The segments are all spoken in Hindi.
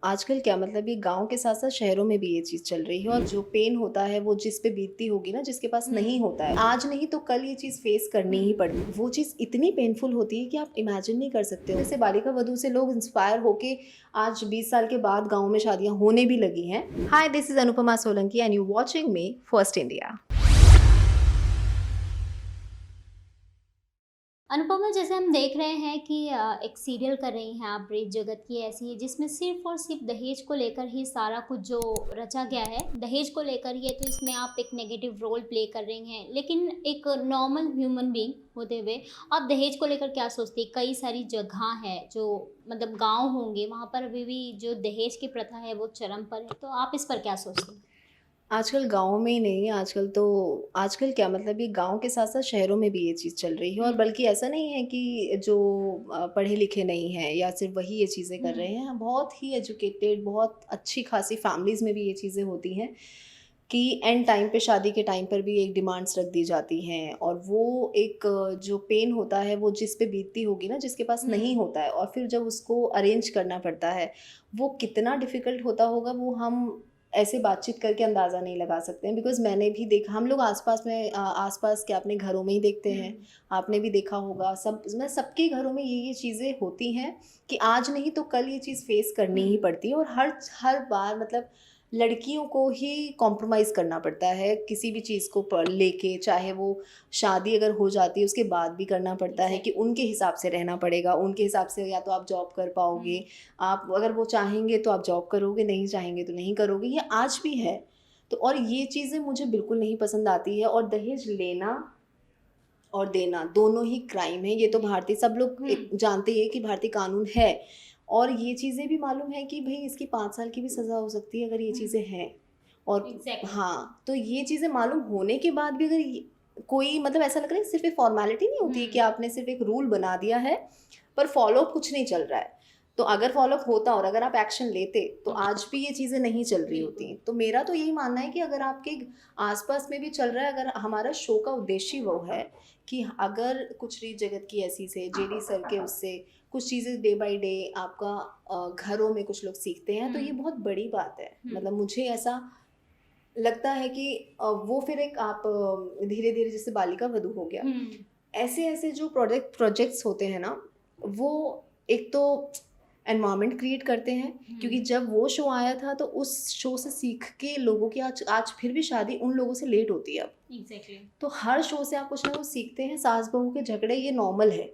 आजकल क्या मतलब ये गाँव के साथ-साथ शहरों में भी ये चीज़ चल रही है और जो पेन होता है वो जिस पे बीतती होगी ना, जिसके पास नहीं होता है, आज नहीं तो कल ये चीज़ फेस करनी ही पड़ती। वो चीज़ इतनी पेनफुल होती है कि आप इमेजिन नहीं कर सकते हो। जैसे बालिका वधू से लोग इंस्पायर होके आज 20 साल के बाद गाँव में शादियाँ होने भी लगी हैं। Hi, this is Anupama Solanki and you watching me first India. Anupama, जैसे हम देख रहे हैं कि एक सीरियल कर रही हैं आप, ब्रेक जगत की ऐसी है जिसमें सिर्फ और सिर्फ दहेज को लेकर ही सारा कुछ जो रचा गया है, दहेज को लेकर ही है। तो इसमें आप एक नेगेटिव रोल प्ले कर रही हैं, लेकिन एक नॉर्मल ह्यूमन बीइंग होते हुए आप दहेज को लेकर क्या सोचती हैं? कई सारी जगह है जो मतलब गांव होंगे, वहाँ पर अभी भी जो दहेज की प्रथा है वो चरम पर है। तो आप इस पर क्या सोचती हैं? आजकल गाँव में ही नहीं, आजकल क्या मतलब ये गाँव के साथ-साथ शहरों में भी ये चीज़ चल रही है और हम्म। बल्कि ऐसा नहीं है कि जो पढ़े-लिखे नहीं हैं या सिर्फ़ वही ये चीज़ें कर रहे हम्म। हैं। बहुत ही एजुकेटेड, बहुत अच्छी खासी फैमिलीज़ में भी ये चीज़ें होती हैं कि एंड टाइम पे, शादी के टाइम पर भी एक डिमांड्स रख दी जाती हैं और वो एक जो पेन होता है वो जिस पे बीतती होगी ना, जिसके पास नहीं हम्म। होता है और फिर जब उसको अरेंज करना पड़ता है, वो कितना डिफ़िकल्ट होता होगा वो हम ऐसे बातचीत करके अंदाज़ा नहीं लगा सकते हैं। बिकॉज़ मैंने भी देखा, हम लोग आस-पास में आस-पास क्या अपने घरों में ही देखते हैं, हम्म। आपने भी देखा होगा, सबके घरों में ये चीज़ें होती हैं कि आज नहीं तो कल ये चीज़ फ़ेस करनी ही हम्म। पड़ती है और हर हर बार मतलब लड़कियों को ही कॉम्प्रोमाइज़ करना पड़ता है किसी भी चीज़ को लेके, चाहे वो शादी अगर हो जाती है उसके बाद भी करना पड़ता है कि एग्जैक्टली। उनके हिसाब से रहना पड़ेगा, उनके हिसाब से या तो आप जॉब कर पाओगे, आप अगर वो चाहेंगे तो आप जॉब करोगे, नहीं चाहेंगे तो नहीं करोगे, ये आज भी है। तो और ये चीज़ें मुझे बिल्कुल नहीं पसंद आती है और दहेज लेना और देना दोनों ही क्राइम है। ये तो भारतीय सब लोग एक हम्म। जानते ही हैं कि भारतीय कानून है और ये चीज़ें भी मालूम है कि भई इसकी 5 साल की भी सज़ा हो सकती है अगर ये हम्म। चीज़ें हैं। और एग्जैक्टली। हाँ, तो ये चीज़ें मालूम होने के बाद भी अगर ये कोई मतलब ऐसा लग रहा है सिर्फ़ एक फ़ॉर्मेलिटी नहीं होती है कि हुँ। आपने सिर्फ़ एक रूल बना दिया है, पर फ़ॉलो अप कुछ नहीं चल रहा है। तो अगर फ़ॉलो अप होता और अगर आप एक्शन लेते, तो आज भी ये चीज़ें नहीं चल रही बिल्कुल। होती। तो मेरा तो यही मानना है कि अगर आपके आस-पास में भी चल रहा है, अगर हमारा शो का उद्देश्य वो है कि अगर कुछ रीत जगत की ऐसी से जेडी सर के उससे कुछ चीज़ें डे बाय डे आपका घरों में कुछ लोग सीखते हैं, तो हुँ। ये बहुत बड़ी बात है। हुँ। मतलब मुझे ऐसा लगता है कि वो फिर एक आप धीरे-धीरे जैसे बालिका वधू हो गया, हुँ। ऐसे-ऐसे जो प्रोजेक्ट्स होते हैं ना, वो एक तो एनवायरनमेंट क्रिएट करते हैं क्योंकि हुँ। जब वो शो आया था तो उस शो से सीख के लोगों की आज आज फिर भी शादी उन लोगों से लेट होती है अब। एग्ज़ैक्टली। तो हर शो से आप कुछ ना कुछ सीखते हैं, सास-बहू के झगड़े ये नॉर्मल है।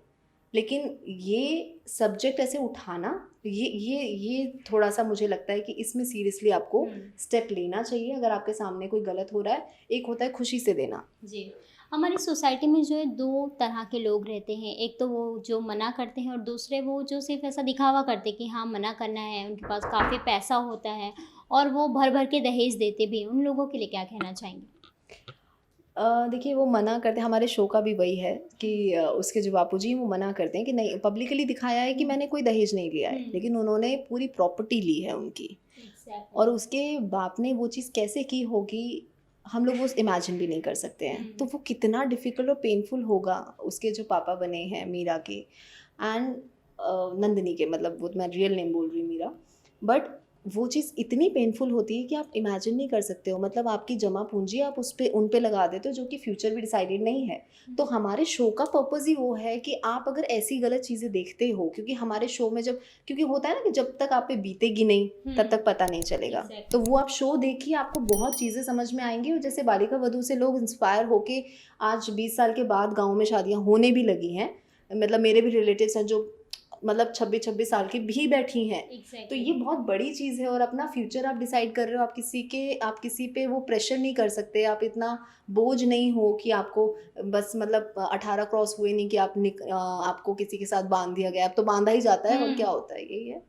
लेकिन ये सब्जेक्ट ऐसे उठाना, ये थोड़ा-सा मुझे लगता है कि इसमें सीरियसली आपको हुँ। स्टेप लेना चाहिए अगर आपके सामने कोई गलत हो रहा है। एक होता है खुशी से देना। जी। हमारी सोसाइटी में जो है 2 तरह के लोग रहते हैं। एक तो वो जो मना करते हैं और दूसरे वो जो सिर्फ़ ऐसा दिखावा करते हैं कि हाँ, मना करना है, उनके पास काफ़ी पैसा होता है और वो भर-भर के दहेज देते भी हैं। उन लोगों के लिए क्या कहना चाहेंगी? देखिए वो मना करते हैं, हमारे शो का भी वही है कि उसके जो बापूजी हैं वो मना करते हैं कि नहीं, पब्लिकली दिखाया है कि हुँ। मैंने कोई दहेज नहीं लिया है, हुँ। लेकिन उन्होंने पूरी प्रॉपर्टी ली है उनकी एग्ज़ैक्टली। और उसके बाप ने वो चीज़ कैसे की होगी, हम लोग वो इमेजिन भी नहीं कर सकते हैं। तो हुँ। वो कितना डिफ़िकल्ट और पेनफुल होगा उसके जो पापा बने हैं मीरा के एंड नंदिनी के, मतलब वो मैं रियल नेम बोल रही हूँ मीरा। बट वो चीज़ इतनी पेनफुल होती है कि आप इमेजिन नहीं कर सकते हो। मतलब आपकी जमा पूँजी आप उन पे लगा देते हो जो कि फ्यूचर भी डिसाइडेड नहीं है। तो हमारे शो का पर्पज़ ही वो है कि आप अगर ऐसी गलत चीज़ें देखते हो, क्योंकि हमारे शो में जब क्योंकि होता है ना कि जब तक आप पे बीतेगी नहीं, हुँ। तब तक पता नहीं चलेगा। तो एग्ज़ैक्टली। वो आप शो देखिए, आपको बहुत चीज़ें समझ में आएँगी और जैसे बालिका वधू से लोग इंस्पायर होके आज 20 साल के बाद गाँव में शादियाँ होने भी लगी हैं। मतलब मेरे भी रिलेटिव्स हैं जो मतलब 26-26 साल की भी बैठी हैं। तो एग्ज़ैक्टली। ये बहुत बड़ी चीज़ है और अपना फ्यूचर आप डिसाइड कर रहे हो, आप किसी पे वो प्रेशर नहीं कर सकते, आप इतना बोझ नहीं हो कि आपको बस मतलब 18 क्रॉस हुए नहीं कि आपको किसी के साथ बाँध दिया गया, अब तो बाँधा ही जाता है और क्या हुँ। होता है, यही है।